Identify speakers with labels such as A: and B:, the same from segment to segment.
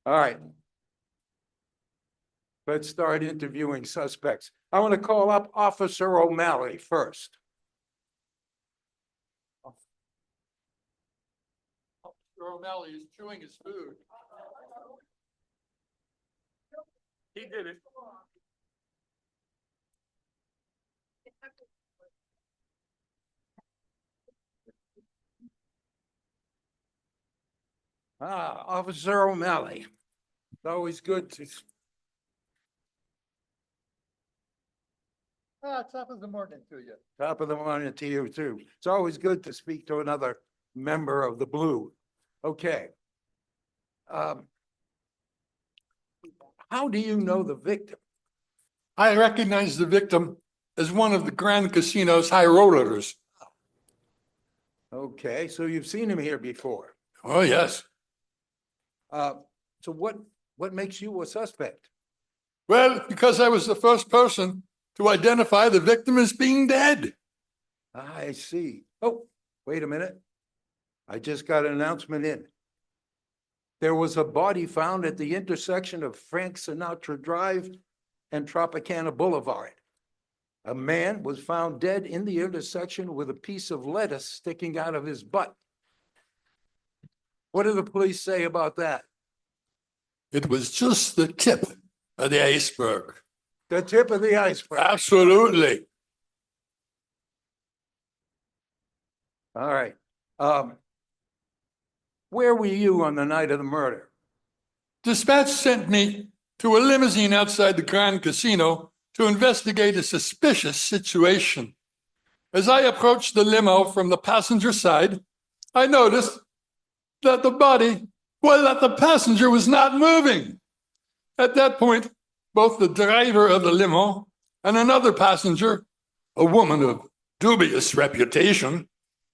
A: All right. Let's start interviewing suspects. I want to call up Officer O'Malley first.
B: Officer O'Malley is chewing his food. He did it.
A: Officer O'Malley. It's always good to,
B: Top of the morning to you.
A: top of the morning to you too. It's always good to speak to another member of the Blue. Okay. How do you know the victim?
B: I recognize the victim as one of the Grand Casino's high rollers.
A: Okay, so you've seen him here before.
B: Oh, yes.
A: So what makes you a suspect?
B: Well, because I was the first person to identify the victim as being dead.
A: I see. Oh, wait a minute. I just got an announcement in. There was a body found at the intersection of Frank Sinatra Drive and Tropicana Boulevard. A man was found dead in the intersection with a piece of lettuce sticking out of his butt. What do the police say about that?
B: It was just the tip of the iceberg.
A: The tip of the iceberg.
B: Absolutely.
A: All right. Where were you on the night of the murder?
B: Dispatch sent me to a limousine outside the Grand Casino to investigate a suspicious situation. As I approached the limo from the passenger side, I noticed that the passenger was not moving. At that point, both the driver of the limo and another passenger, a woman of dubious reputation,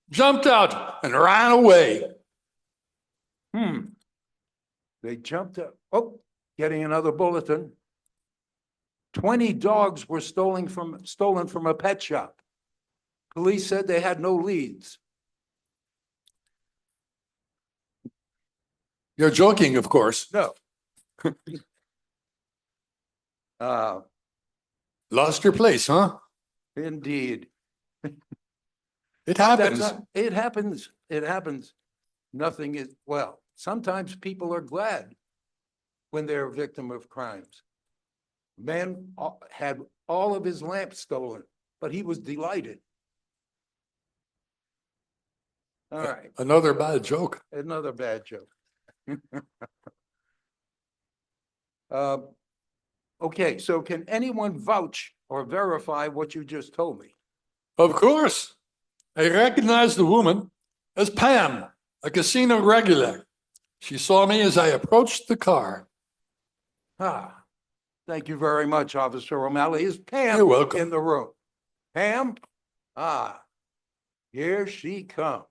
B: jumped out and ran away.
A: They jumped up. Oh, getting another bulletin. 20 dogs were stolen from a pet shop. Police said they had no leads.
B: You're joking, of course.
A: No.
B: Lost your place, huh?
A: Indeed.
B: It happens.
A: It happens. It happens. Nothing is, well, sometimes people are glad when they're a victim of crimes. Man had all of his lamps stolen, but he was delighted. All right,
B: Another bad joke.
A: another bad joke. Okay, so can anyone vouch or verify what you just told me?
B: Of course. I recognized the woman as Pam, a casino regular. She saw me as I approached the car.
A: Thank you very much, Officer O'Malley. Is Pam
B: You're welcome.
A: in the room? Pam? Here she comes.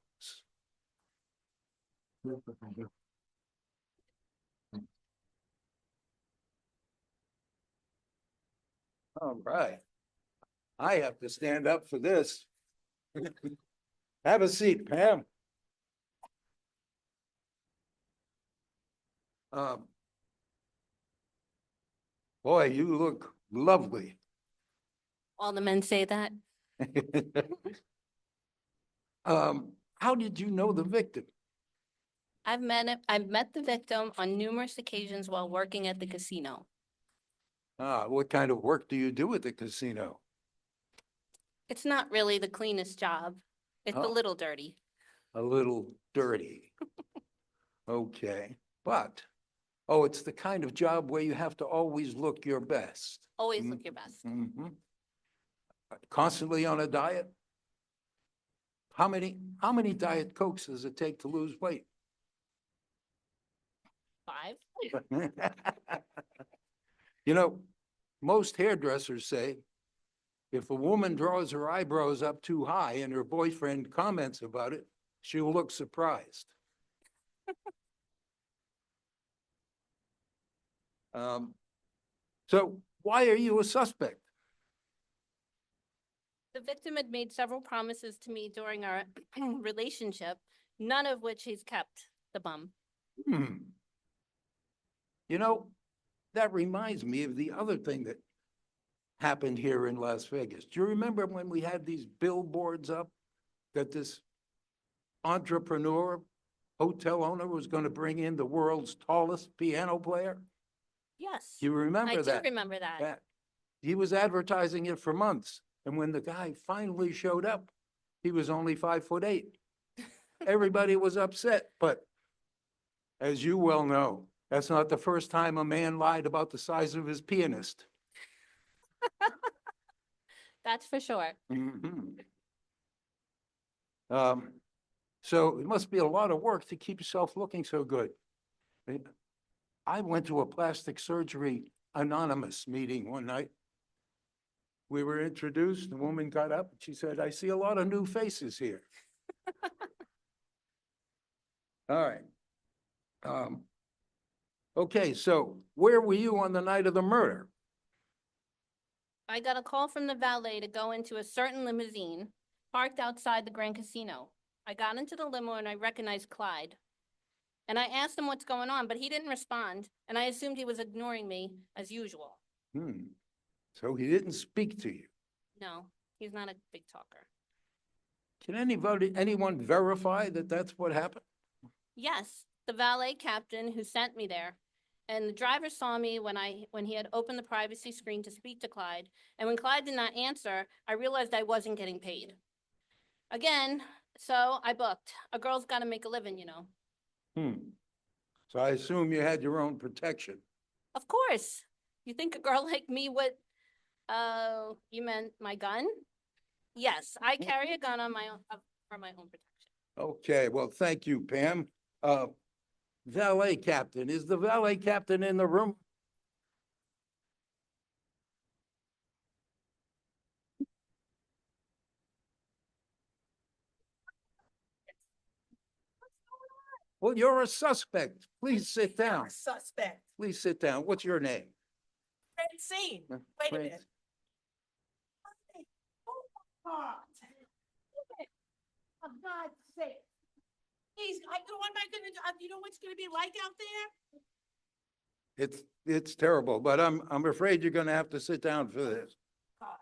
A: All right. I have to stand up for this. Have a seat, Pam. Boy, you look lovely.
C: All the men say that.
A: How did you know the victim?
C: I've met the victim on numerous occasions while working at the casino.
A: What kind of work do you do at the casino?
C: It's not really the cleanest job. It's a
A: Oh.
C: little dirty.
A: A little dirty. Okay, but, it's the kind of job where you have to always look your best.
C: Always look your best.
A: Mhm. Constantly on a diet? How many Diet Cokes does it take to lose weight?
C: 5.
A: You know, most hairdressers say if a woman draws her eyebrows up too high and her boyfriend comments about it, she'll look surprised. So why are you a suspect?
C: The victim had made several promises to me during our relationship, none of which he's kept, the bum.
A: You know, that reminds me of the other thing that happened here in Las Vegas. Do you remember when we had these billboards up that this entrepreneur, hotel owner was going to bring in the world's tallest piano player?
C: Yes,
A: You
C: I
A: remember
C: do
A: that?
C: remember that.
A: That he was advertising it for months, and when the guy finally showed up, he was only 5'8". Everybody was upset, but as you well know, that's not the first time a man lied about the size of his pianist.
C: That's for sure.
A: Mhm. So it must be a lot of work to keep yourself looking so good. I went to a plastic surgery anonymous meeting one night. We were introduced, the woman got up, she said, "I see a lot of new faces here." All right. Okay, so where were you on the night of the murder?
C: I got a call from the valet to go into a certain limousine parked outside the Grand Casino. I got into the limo and I recognized Clyde. And I asked him what's going on, but he didn't respond, and I assumed he was ignoring me as usual.
A: So he didn't speak to you.
C: No, he's not a big talker.
A: Can anyone verify that that's what happened?
C: Yes, the valet captain who sent me there. And the driver saw me when he had opened the privacy screen to speak to Clyde. And when Clyde did not answer, I realized I wasn't getting paid. Again, so I booked. A girl's got to make a living, you know.
A: So I assume you had your own protection.
C: Of course. You think a girl like me would, you meant my gun? Yes, I carry a gun on my own, for my own protection.
A: Okay, well, thank you, Pam. Valet captain, is the valet captain in the room? Well, you're a suspect. Please sit down.
D: Suspect.
A: Please sit down. What's your name?
D: Francine. Wait a
A: Fran-
D: minute. Oh, my God. For God's sake. Please, what am I gonna do? You know what's gonna be like out there?
A: It's terrible, but I'm afraid you're gonna have to sit down for this.
D: God.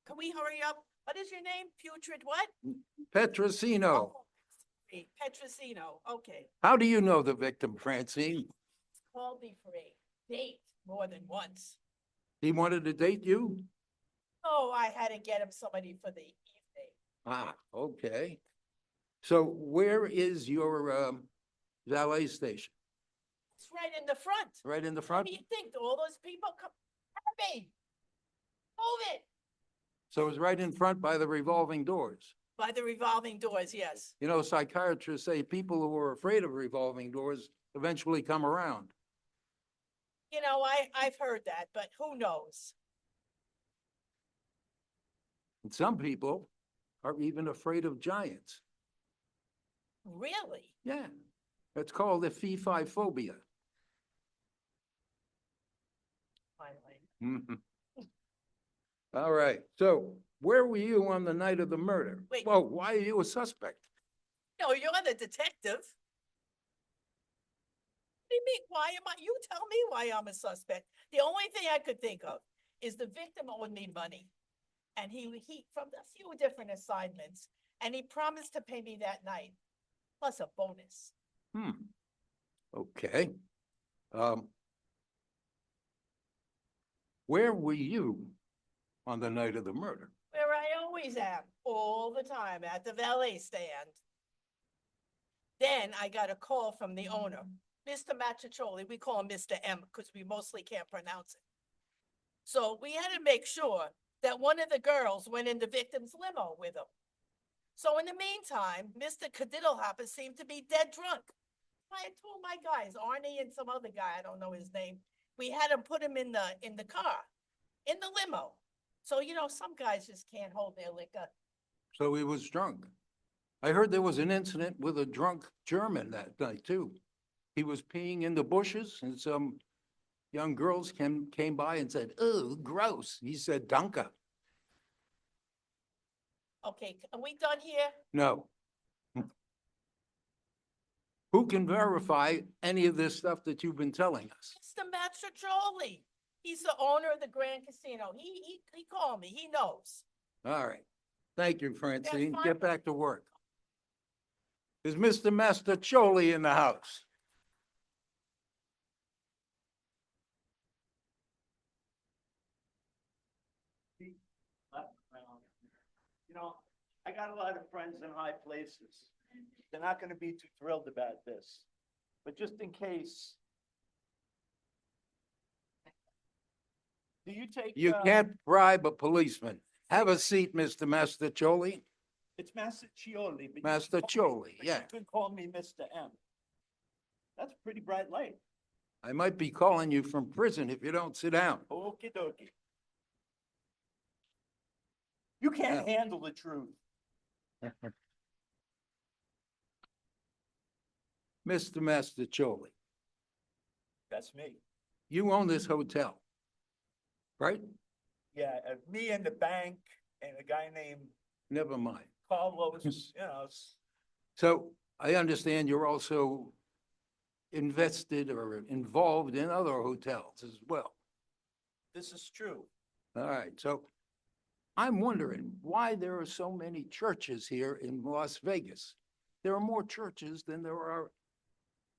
D: Can we hurry up? What is your name? Putrid what?
A: Petrosino,
D: Oh, Petrosino. Okay.
A: how do you know the victim, Francine?
D: Called me for a date more than once.
A: He wanted to date you?
D: Oh, I had to get him somebody for the evening.
A: Ah, okay. So where is your valet station?
D: It's right in the front.
A: Right in the
D: What
A: front?
D: do you think? All those people come, me. Move it.
A: So it's right in front by the revolving doors.
D: By the revolving doors, yes.
A: You know, psychiatrists say people who are afraid of revolving doors eventually come around.
D: You know, I've heard that, but who knows?
A: And some people are even afraid of giants.
D: Really?
A: Yeah, it's called the fee-fi phobia.
D: Finally.
A: Mhm. All right, so where were you on the night of the murder?
D: Wait.
A: Well, why are you a suspect?
D: No, you're the detective. What do you mean? Why am I? You tell me why I'm a suspect. The only thing I could think of is the victim owed me money. And he from a few different assignments, and he promised to pay me that night, plus a bonus.
A: Okay. Where were you on the night of the murder?
D: Where I always am, all the time, at the valet stand. Then I got a call from the owner, Mr. Matricholi. We call him Mr. M because we mostly can't pronounce it. So we had to make sure that one of the girls went in the victim's limo with him. So in the meantime, Mr. Cadiddlehopper seemed to be dead drunk. I had told my guys, Arnie and some other guy, I don't know his name, we had him put him in the car, in the limo. So, you know, some guys just can't hold their liquor.
A: So he was drunk. I heard there was an incident with a drunk German that night too. He was peeing in the bushes and some young girls came by and said, "Oh, gross." He said, "Danke."
D: Okay, are we done here?
A: No. Who can verify any of this stuff that you've been telling us.
D: Mr. Matracholi, he's the owner of the Grand Casino. He called me, he knows.
A: All right. Thank you, Francine.
D: fine.
A: Get back to work. Is Mr. Mastracholi in the house?
E: You know, I got a lot of friends in high places. They're not gonna be too thrilled about this, but just in case. Do you take?
A: You can't bribe a policeman. Have a seat, Mr. Mastracholi.
E: It's Mastracholi, but.
A: Mastracholi,
E: But
A: yeah.
E: You can call me Mr. M. That's a pretty bright light.
A: I might be calling you from prison if you don't sit down.
E: Okey dokey. You can't handle the truth.
A: Mr. Mastracholi,
E: That's me.
A: you own this hotel, right?
E: Yeah, me and the bank and a guy named
A: Never mind.
E: Carlos, you know,
A: So I understand you're also invested or involved in other hotels as well.
E: this is true.
A: All right, so I'm wondering why there are so many churches here in Las Vegas. There are more churches than there are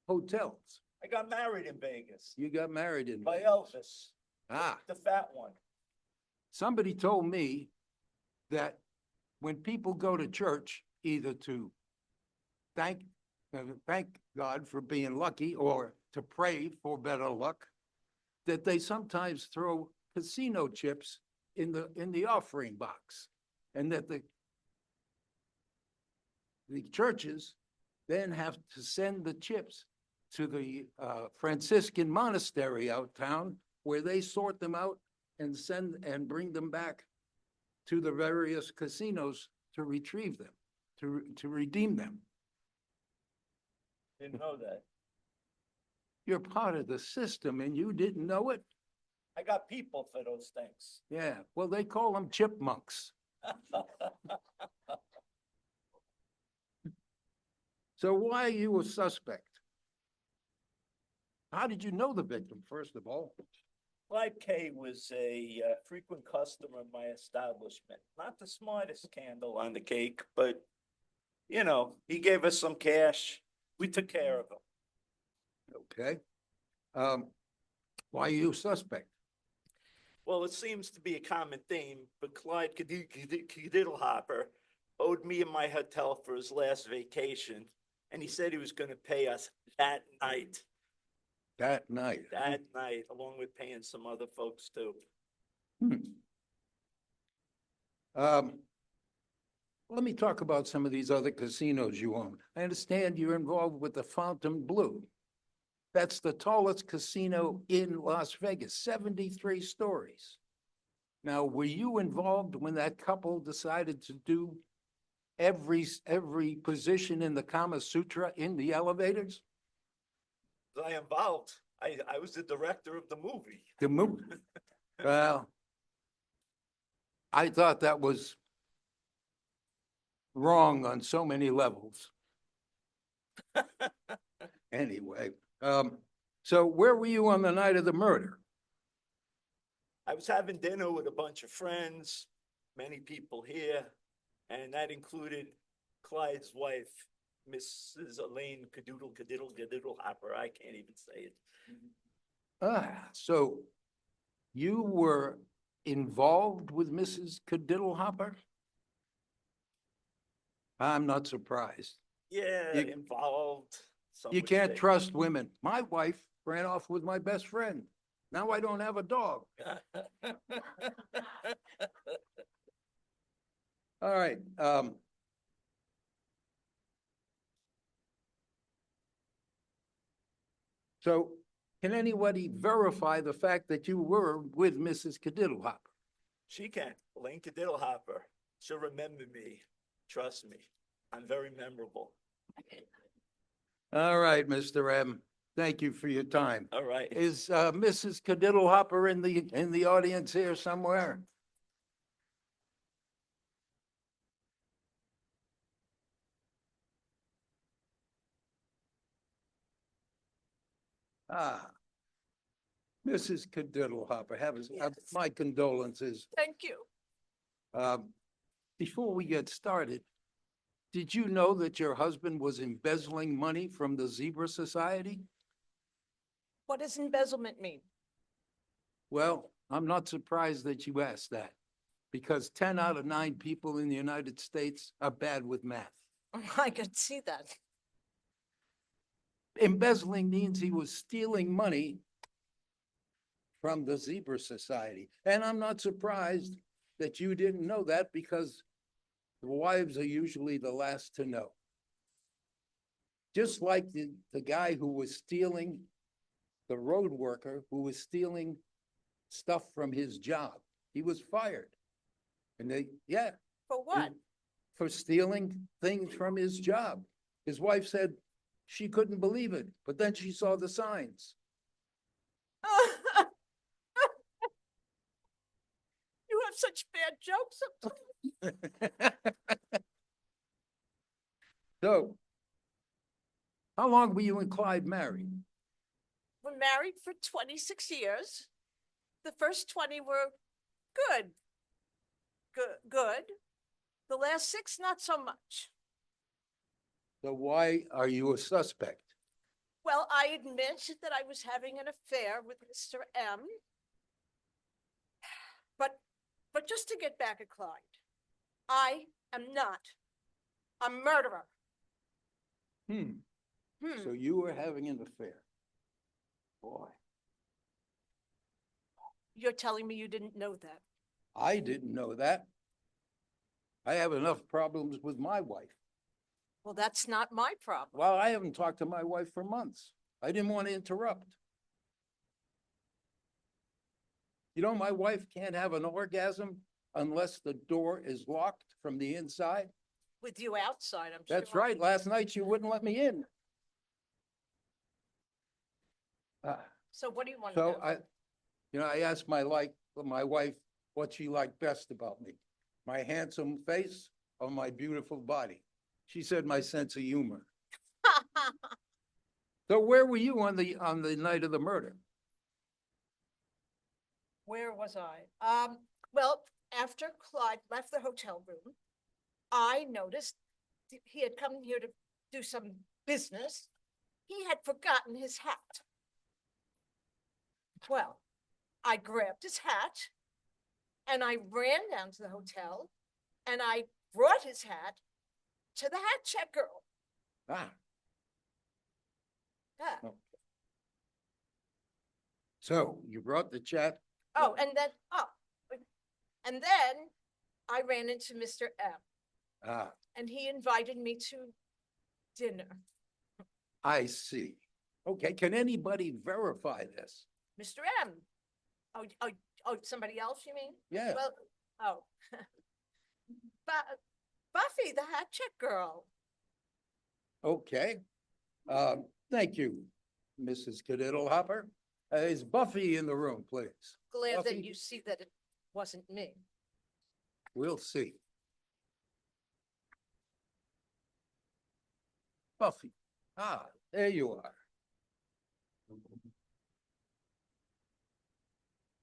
A: hotels.
E: I got married in Vegas
A: You got married in
E: by
A: Vegas.
E: Elvis,
A: Ah,
E: the fat one.
A: somebody told me that when people go to church, either to thank, thank God for being lucky or to pray for better luck, that they sometimes throw casino chips in the offering box, and that the churches then have to send the chips to the Franciscan monastery out town, where they sort them out and send and bring them back to the various casinos to retrieve them, to redeem them.
E: Didn't know that.
A: You're part of the system and you didn't know it?
E: I got people for those things.
A: Yeah, well, they call them chipmunks. So why are you a suspect? How did you know the victim, first of all?
E: Clyde K was a frequent customer of my establishment. Not the smartest candle on the cake, but, you know, he gave us some cash. We took care of him.
A: Okay. Why are you a suspect?
E: Well, it seems to be a common theme, but Clyde Hopper owed me and my hotel for his last vacation, and he said he was gonna pay us that night,
A: That night.
E: along with paying some other folks too.
A: Let me talk about some of these other casinos you own. I understand you're involved with the Fontainebleau. That's the tallest casino in Las Vegas, 73 stories. Now, were you involved when that couple decided to do every position in the Kama Sutra in the elevators?
E: Was I involved? I was the director of the movie.
A: The movie? Well, I thought that was wrong on so many levels. Anyway, so where were you on the night of the murder?
E: I was having dinner with a bunch of friends, many people here, and that included Clyde's wife, Mrs. Elaine Cadoodle Hopper. I can't even say it.
A: So you were involved with Mrs. Cadiddle Hopper? I'm not surprised.
E: Yeah,
A: You-
E: involved. some
A: You
E: would
A: can't
E: say.
A: trust women. My wife ran off with my best friend. Now I don't have a dog. All right, so can anybody verify the fact that you were with Mrs. Cadiddle Hopper?
E: She can. Elaine Hopper. She'll remember me. Trust me. I'm very memorable.
A: All right, Mr. M, thank you for your time.
E: All right.
A: Is Mrs. Cadiddle Hopper in the audience here somewhere? Ah, Mrs. Cadiddle Hopper, have
D: Yes.
A: my condolences.
D: Thank you.
A: Before we get started, did you know that your husband was embezzling money from the Zebra Society?
D: What does embezzlement mean?
A: Well, I'm not surprised that you asked that, because 10 out of 9 people in the United States are bad with math.
D: I could see that.
A: Embezzling means he was stealing money from the Zebra Society. And I'm not surprised that you didn't know that, because the wives are usually the last to know. Just like the guy who was stealing, the road worker who was stealing stuff from his job. He was fired. And yeah,
D: For what?
A: for stealing things from his job. His wife said she couldn't believe it, but then she saw the signs.
D: You have such bad jokes sometimes.
A: So, how long were you and Clyde married?
D: We're married for 26 years. The first 20 were good. Good. The last 6, not so much.
A: So why are you a suspect?
D: Well, I admit that I was having an affair with Mr. M. But just to get back at Clyde, I am not a murderer.
A: So you were having an affair. Boy,
D: You're telling me you didn't know that?
A: I didn't know that. I have enough problems with my wife.
D: Well, that's not my problem.
A: Well, I haven't talked to my wife for months. I didn't want to interrupt. You know, my wife can't have an orgasm unless the door is locked from the inside.
D: With you outside, I'm sure.
A: That's right. Last night you wouldn't let me in.
D: So what do you want to
A: So
D: know?
A: I asked my wife what she liked best about me, my handsome face or my beautiful body. She said my sense of humor. So where were you on the night of the murder?
D: Where was I? Well, after Clyde left the hotel room, I noticed he had come here to do some business. He had forgotten his hat. Well, I grabbed his hat and I ran down to the hotel and I brought his hat to the hat check girl.
A: Ah,
D: Yeah.
A: okay. So you brought the chat.
D: Oh, and then I ran into Mr. M
A: Ah,
D: and he invited me to dinner.
A: I see. Okay, can anybody verify this?
D: Mr. M. Oh, somebody else, you mean?
A: Yeah.
D: Well, oh. Buffy, the hat check girl.
A: Okay. Thank you, Mrs. Cadiddle Hopper. Is Buffy in the room, please?
D: Glad that
A: Buffy?
D: you see that it wasn't me.
A: We'll see. Buffy. Ah, there you are.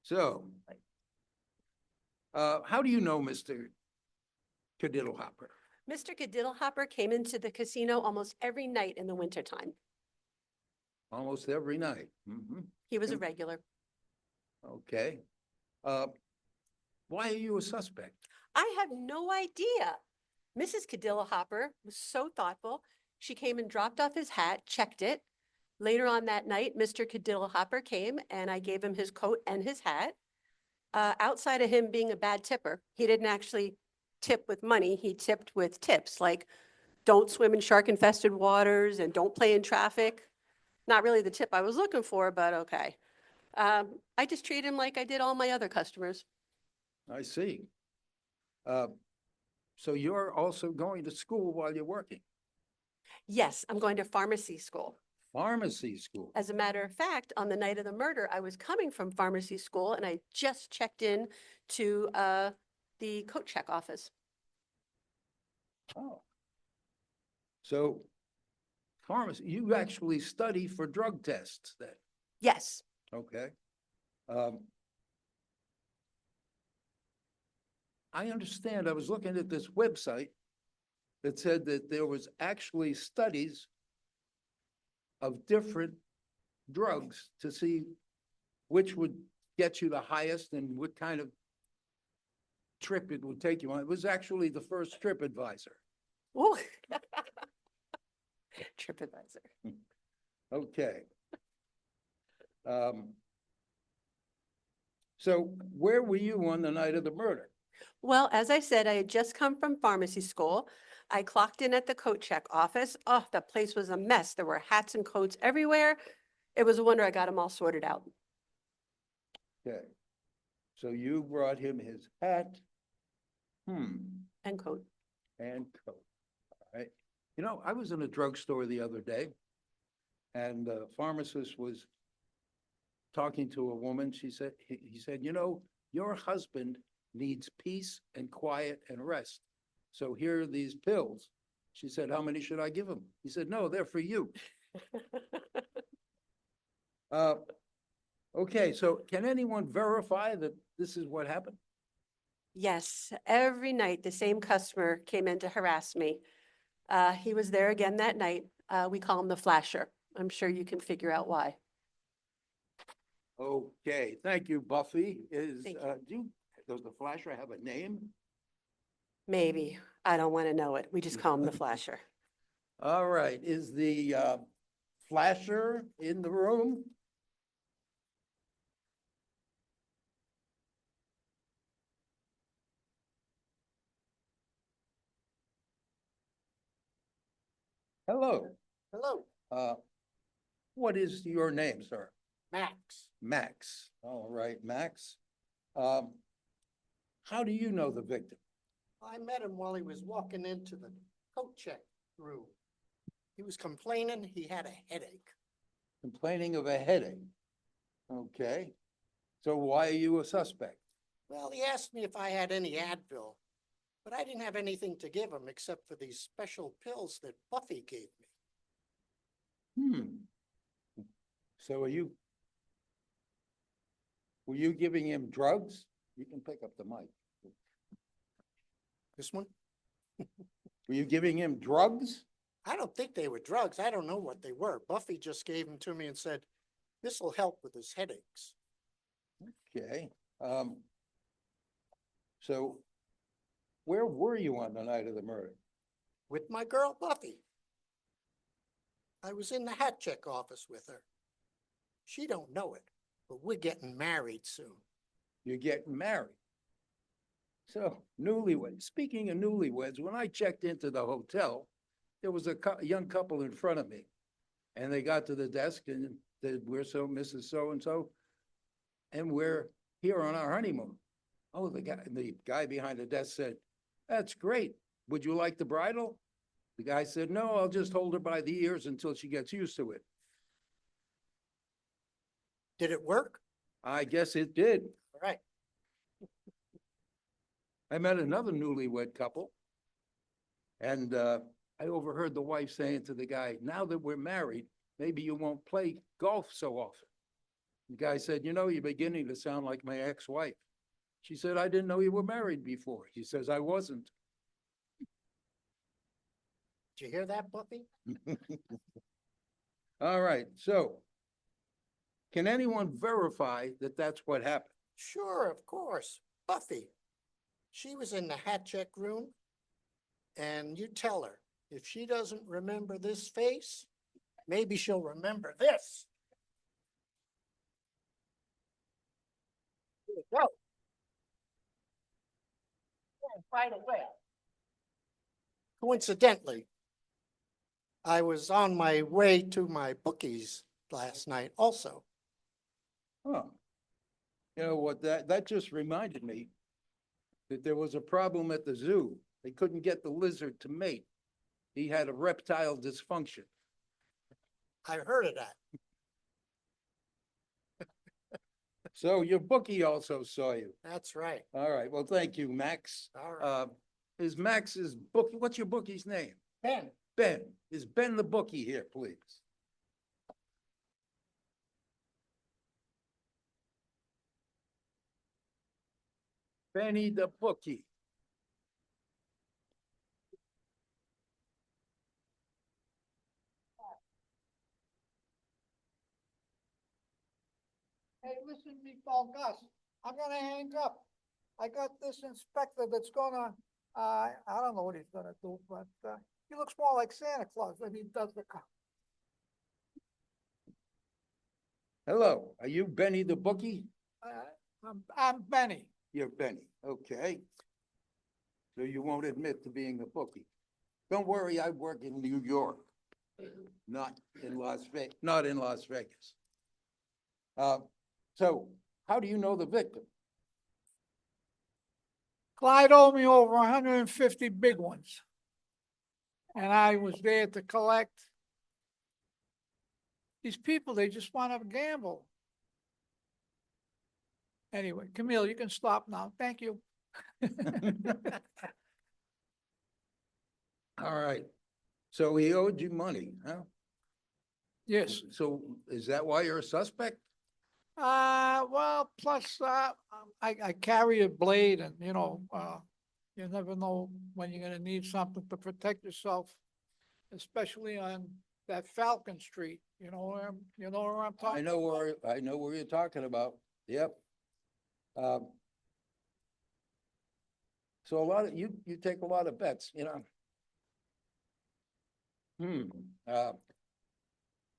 A: So, how do you know Mr. Cadiddle Hopper?
F: Mr. Cadiddlehopper came into the casino almost every night in the wintertime.
A: Almost every night. Mhm.
F: He was a
A: And-
F: regular.
A: Okay. Why are you a suspect?
F: I have no idea. Mrs. Cadiddlehopper was so thoughtful. She came and dropped off his hat, checked it. Later on that night, Mr. Cadiddlehopper came and I gave him his coat and his hat. Outside of him being a bad tipper, he didn't actually tip with money. He tipped with tips like don't swim in shark infested waters and don't play in traffic. Not really the tip I was looking for, but okay. I just treat him like I did all my other customers.
A: I see. So you're also going to school while you're working?
F: Yes, I'm going to pharmacy school.
A: Pharmacy school?
F: As a matter of fact, on the night of the murder, I was coming from pharmacy school and I just checked in to the coat check office.
A: Oh. So pharmacy, you actually study for drug tests then?
F: Yes,
A: Okay. I understand, I was looking at this website that said that there was actually studies of different drugs to see which would get you the highest and what kind of trip it would take you on. It was actually the first TripAdvisor.
F: ooh. TripAdvisor.
A: Okay. So where were you on the night of the murder?
F: Well, as I said, I had just come from pharmacy school. I clocked in at the coat check office. Oh, the place was a mess. There were hats and coats everywhere. It was a wonder I got them all sorted out.
A: Okay. So you brought him his hat,
F: And coat.
A: and coat. All right. You know, I was in a drugstore the other day, and the pharmacist was talking to a woman. She said, he said, you know, your husband needs peace and quiet and rest. So here are these pills. She said, how many should I give him? He said, no, they're for you. Okay, so can anyone verify that this is what happened?
F: Yes, every night the same customer came in to harass me. He was there again that night. We call him the flasher. I'm sure you can figure out why.
A: Okay, thank you, Buffy.
F: Thank you.
A: Does the flasher have a name?
F: Maybe. I don't want to know it. We just call him the flasher.
A: All right, is the flasher in the room? Hello,
G: Hello,
A: what is your name, sir?
G: Max.
A: Max. All right, Max. How do you know the victim?
G: I met him while he was walking into the coat check room. He was complaining he had a headache.
A: Complaining of a headache. Okay, so why are you a suspect?
G: Well, he asked me if I had any Advil, but I didn't have anything to give him except for these special pills that Buffy gave me.
A: So were you giving him drugs? You can pick up the mic.
G: This one?
A: Were you giving him drugs?
G: I don't think they were drugs. I don't know what they were. Buffy just gave them to me and said, this will help with his headaches.
A: Okay, so where were you on the night of the murder?
G: With my girl Buffy. I was in the hat check office with her. She don't know it, but we're getting married soon.
A: You're getting married. So newlyweds, speaking of newlyweds, when I checked into the hotel, there was a young couple in front of me. And they got to the desk and said, we're so Mrs. So-and-so, and we're here on our honeymoon. Oh, the guy behind the desk said, that's great. Would you like the bridal? The guy said, no, I'll just hold her by the ears until she gets used to it.
G: Did it work?
A: I guess it did.
G: All right.
A: I met another newlywed couple. And I overheard the wife saying to the guy, now that we're married, maybe you won't play golf so often. The guy said, you know, you're beginning to sound like my ex-wife. She said, I didn't know you were married before. He says, I wasn't.
G: Did you hear that, Buffy?
A: All right, so can anyone verify that that's what happened?
G: Sure, of course. Buffy. She was in the hat check room. And you tell her, if she doesn't remember this face, maybe she'll remember this. Here we go. And by the way, coincidentally, I was on my way to my bookies last night also.
A: Huh. You know what, that just reminded me that there was a problem at the zoo. They couldn't get the lizard to mate. He had a reptile dysfunction.
G: I heard of that.
A: So your bookie also saw you.
G: That's right.
A: All right, well, thank you, Max.
G: All right.
A: Is Max's book, what's your bookie's name?
G: Ben,
A: Ben. Is Ben the bookie here, please? Benny the bookie.
H: Hey, listen to me, Paul Gus. I'm gonna hang up. I got this inspector that's gonna, I don't know what he's gonna do, but, he looks more like Santa Claus than he does the cop.
A: Hello, are you Benny the bookie?
H: I'm Benny.
A: You're Benny, okay. So you won't admit to being a bookie. Don't worry, I work in New York, not in Las Vegas. So how do you know the victim?
H: Clyde owed me over 150 big ones. And I was there to collect. These people, they just wanna gamble. Anyway, Camille, you can stop now. Thank you.
A: All right, so he owed you money, huh?
H: Yes.
A: So is that why you're a suspect?
H: Well, plus, I carry a blade and, you never know when you're gonna need something to protect yourself, especially on that Falcon Street, you know where I'm talking?
A: I know where you're talking about, yep. So you take a lot of bets, you know?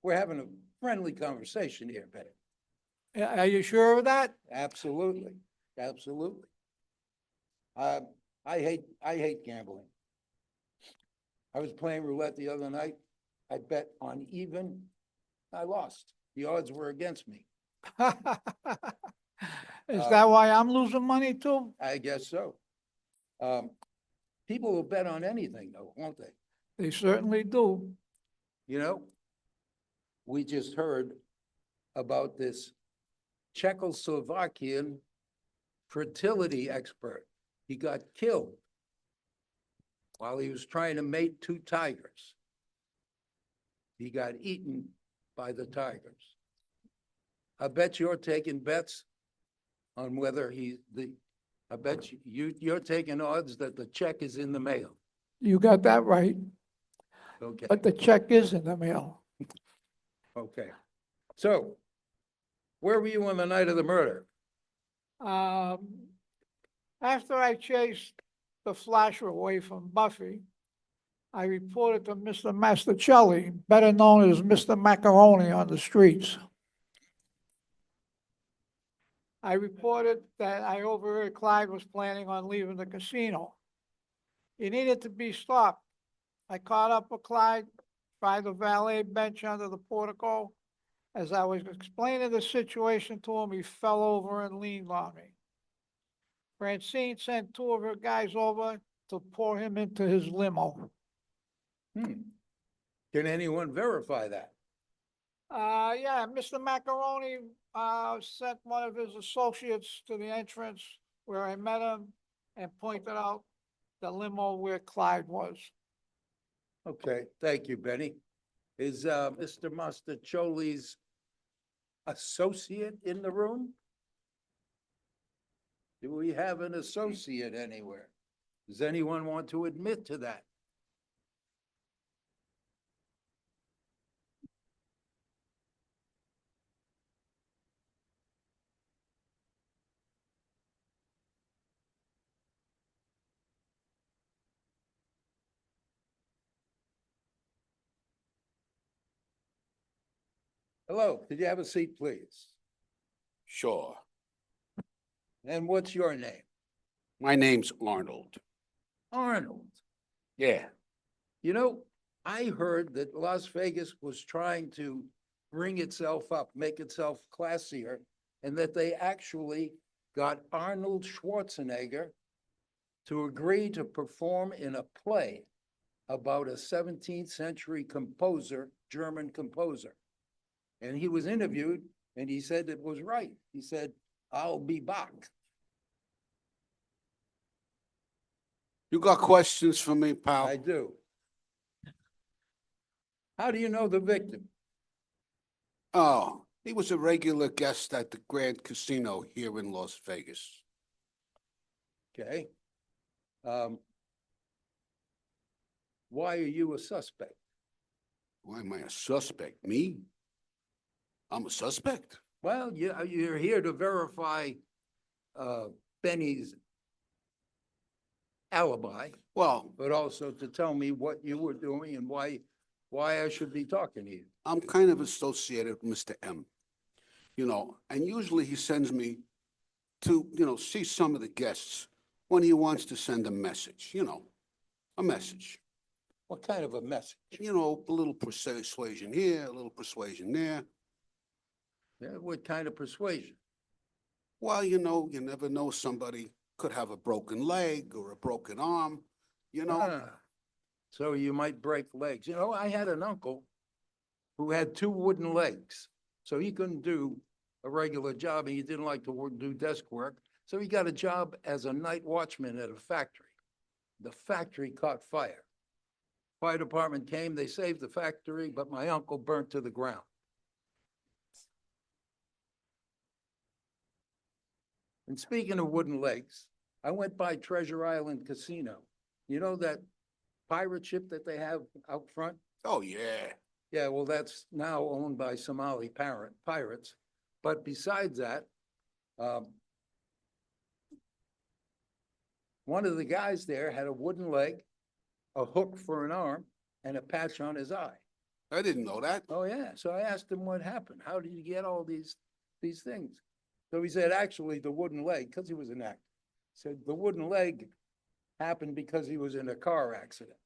A: We're having a friendly conversation here, Betty.
H: Are you sure of that?
A: Absolutely, absolutely. I hate gambling. I was playing roulette the other night. I bet on even, I lost. The odds were against me.
H: Is that why I'm losing money too?
A: I guess so. People will bet on anything though, won't they?
H: They certainly do.
A: You know, we just heard about this Czechoslovakian fertility expert. He got killed while he was trying to mate two tigers. He got eaten by the tigers. I bet you're taking bets on whether I bet you're taking odds that the check is in the mail.
H: You got that right,
A: Okay,
H: but the check is in the mail.
A: okay. So, where were you on the night of the murder?
H: After I chased the flasher away from Buffy, I reported to Mr. Masticelli, better known as Mr. Macaroni on the streets. I reported that I overheard Clyde was planning on leaving the casino. He needed to be stopped. I caught up with Clyde by the valet bench under the portico. As I was explaining the situation to him, he fell over and leaned on me. Francine sent two of her guys over to pour him into his limo.
A: Can anyone verify that?
H: Yeah, Mr. Macaroni, sent one of his associates to the entrance where I met him and pointed out the limo where Clyde was.
A: Okay, thank you, Benny. Is Mr. Masticelli's associate in the room? Do we have an associate anywhere? Does anyone want to admit to that? Hello, could you have a seat, please?
I: Sure.
A: And what's your name?
I: My name's Arnold.
A: Arnold.
I: Yeah.
A: You know, I heard that Las Vegas was trying to bring itself up, make itself classier, and that they actually got Arnold Schwarzenegger to agree to perform in a play about a 17th century composer, German composer. And he was interviewed and he said it was right. He said, "I'll be back."
I: You got questions for me, pal?
A: I do. How do you know the victim?
I: Oh, he was a regular guest at the Grand Casino here in Las Vegas.
A: Okay. Why are you a suspect?
I: Why am I a suspect? Me? I'm a suspect?
A: Well, you're here to verify, Benny's alibi,
I: Well,
A: but also to tell me what you were doing and why I should be talking to you.
I: I'm kind of associated with Mr. M. And usually he sends me to, see some of the guests when he wants to send a message, a message.
A: What kind of a message?
I: A little persuasion here, a little persuasion there.
A: Yeah, what kind of persuasion?
I: Well, you never know, somebody could have a broken leg or a broken arm,
A: Ah, so you might break legs. I had an uncle who had two wooden legs, so he couldn't do a regular job, and he didn't like to do desk work. So he got a job as a night watchman at a factory. The factory caught fire. Fire department came, they saved the factory, but my uncle burnt to the ground. And speaking of wooden legs, I went by Treasure Island Casino. You know that pirate ship that they have out front?
I: Oh, yeah.
A: Yeah, well, that's now owned by Somali pirates. But besides that, one of the guys there had a wooden leg, a hook for an arm, and a patch on his eye.
I: I didn't know that.
A: Oh, yeah. So I asked him what happened. How did you get all these things? So he said, actually, the wooden leg, because he was an actor, said the wooden leg happened because he was in a car accident.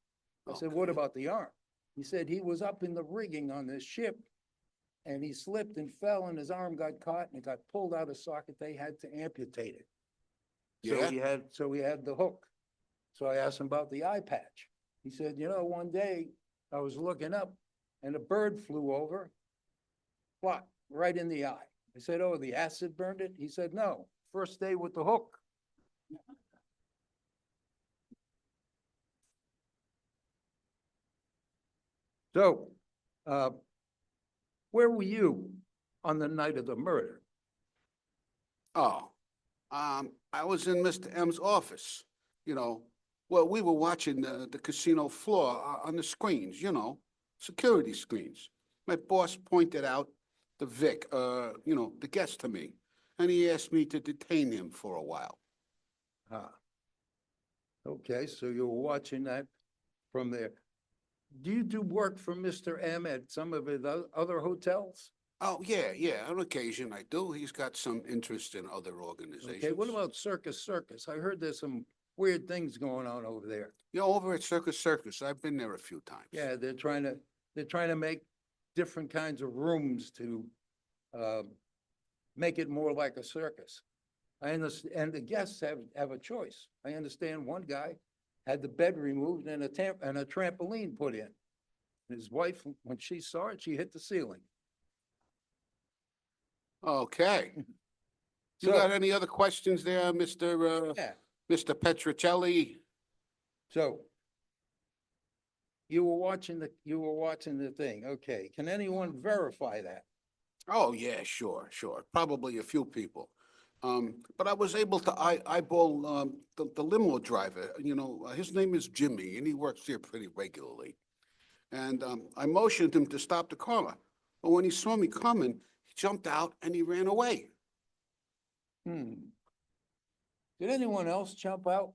A: I said, what
I: Okay.
A: about the arm? He said he was up in the rigging on this ship and he slipped and fell and his arm got caught and it got pulled out of socket. They had to amputate it.
I: Yeah?
A: So he had the hook. So I asked him about the eye patch. He said, one day I was looking up and a bird flew over, plop, right in the eye. I said, oh, the acid burned it? He said, no, first day with the hook. So, where were you on the night of the murder?
I: Oh, I was in Mr. M's office, Well, we were watching the casino floor on the screens, security screens. My boss pointed out the the guest to me, and he asked me to detain him for a while.
A: Ah, okay, so you were watching that from there. Do you do work for Mr. M at some of his other hotels?
I: Oh, yeah, on occasion I do. He's got some interest in other organizations.
A: Okay, what about Circus? I heard there's some weird things going on over there.
I: Over at Circus, I've been there a few times.
A: Yeah, they're trying to make different kinds of rooms to make it more like a circus. I understand, and the guests have a choice. I understand one guy had the bed removed and a trampoline put in. His wife, when she saw it, she hit the ceiling.
I: Okay. You
A: So-
I: got any other questions there, Mr.
A: Yeah,
I: Mr. Petrocelli?
A: so you were watching the thing. Okay, can anyone verify that?
I: Oh, yeah, sure. Probably a few people. But I was able to eyeball, the limo driver, his name is Jimmy and he works here pretty regularly. And, I motioned him to stop the car. But when he saw me coming, he jumped out and he ran away.
A: Did anyone else jump out?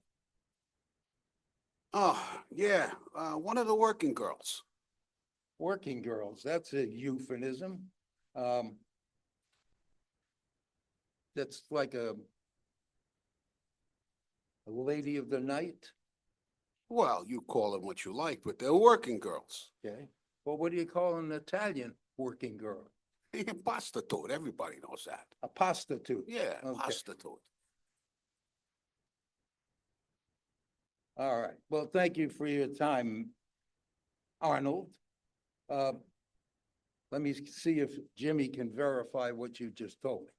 I: Oh, yeah, one of the working girls.
A: Working girls, that's a euphemism. That's like a lady of the night,
I: Well, you call them what you like, but they're working girls.
A: okay? Well, what do you call an Italian working girl?
I: Prostitute, everybody knows that.
A: A prostitute.
I: Yeah,
A: Okay.
I: prostitute.
A: All right. Well, thank you for your time, Arnold. Let me see if Jimmy can verify what you just told me.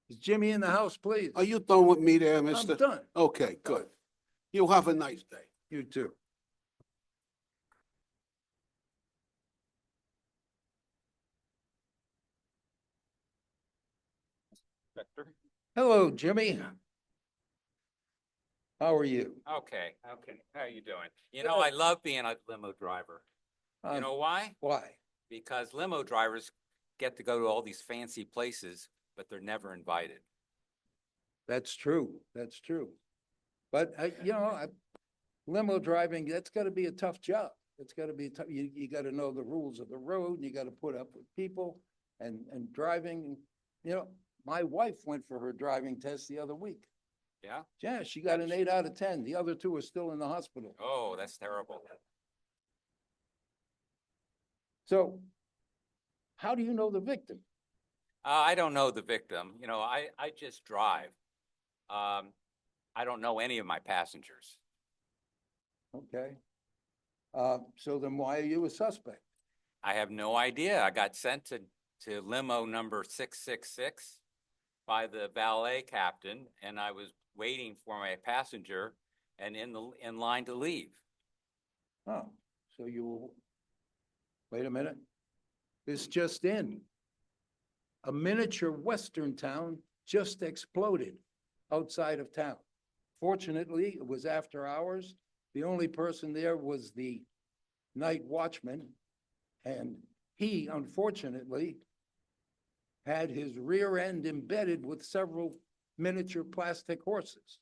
A: Is Jimmy in the house, please?
I: Are you done with me there,
A: I'm
I: mister?
A: done.
I: Okay, good. You have a nice day.
A: You too. Hello, Jimmy. How are you?
J: Okay, how you doing? You know, I love being a limo driver. You
A: Um,
J: know why?
A: Why?
J: Because limo drivers get to go to all these fancy places, but they're never invited.
A: That's true. That's true. But limo driving, that's gotta be a tough job. It's gotta be tough. You gotta know the rules of the road. You gotta put up with people and driving. My wife went for her driving test the other week.
J: Yeah?
A: Yeah, she got an 8 out of 10. The other two are still in the hospital.
J: Oh, that's terrible.
A: So how do you know the victim?
J: I don't know the victim. You know, I just drive. I don't know any of my passengers.
A: Okay. So then why are you a suspect?
J: I have no idea. I got sent to limo number 666 by the valet captain, and I was waiting for my passenger and in line to leave.
A: Oh, so wait a minute. This just in. A miniature western town just exploded outside of town. Fortunately, it was after hours. The only person there was the night watchman, and he unfortunately had his rear end embedded with several miniature plastic horses.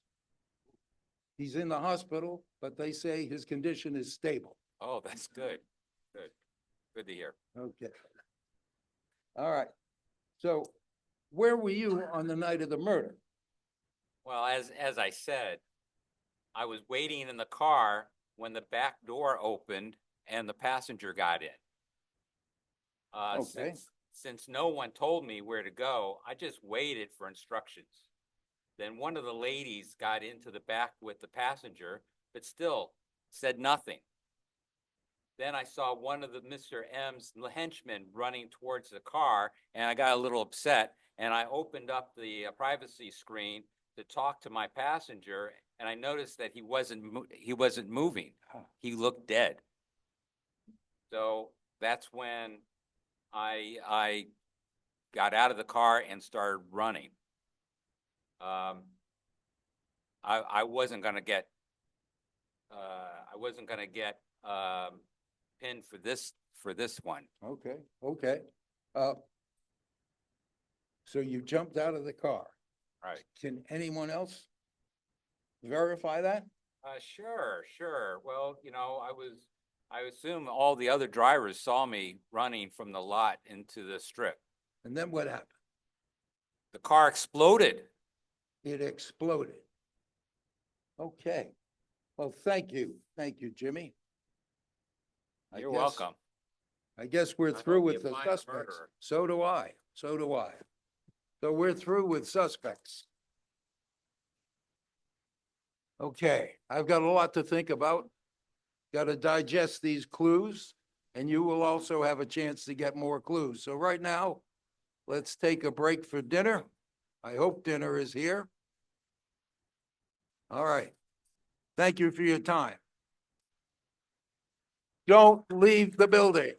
A: He's in the hospital, but they say his condition is stable.
J: Oh, that's good. Good. Good to hear.
A: Okay. All right. So where were you on the night of the murder?
J: Well, as I said, I was waiting in the car when the back door opened and the passenger got in.
A: Okay.
J: Since no one told me where to go, I just waited for instructions. Then one of the ladies got into the back with the passenger, but still said nothing. Then I saw one of the Mr. M's henchmen running towards the car, and I got a little upset, and I opened up the privacy screen to talk to my passenger, and I noticed that he wasn't moving. He looked dead. So that's when I got out of the car and started running. I wasn't gonna get pinned for this one.
A: Okay, okay. Uh, So you jumped out of the car.
J: Right.
A: Can anyone else verify that?
J: Sure. Well, you know, I assume all the other drivers saw me running from the lot into the strip.
A: And then what happened?
J: The car exploded.
A: It exploded. Okay. Well, thank you. Thank you, Jimmy. I
J: You're
A: guess-
J: welcome.
A: I guess we're
J: I
A: through
J: hope
A: with
J: you
A: the
J: find the
A: suspects.
J: murderer.
A: So do I. So do I. So we're through with suspects. Okay, I've got a lot to think about. Got to digest these clues, and you will also have a chance to get more clues. So right now, let's take a break for dinner. I hope dinner is here. All right. Thank you for your time. Don't leave the building.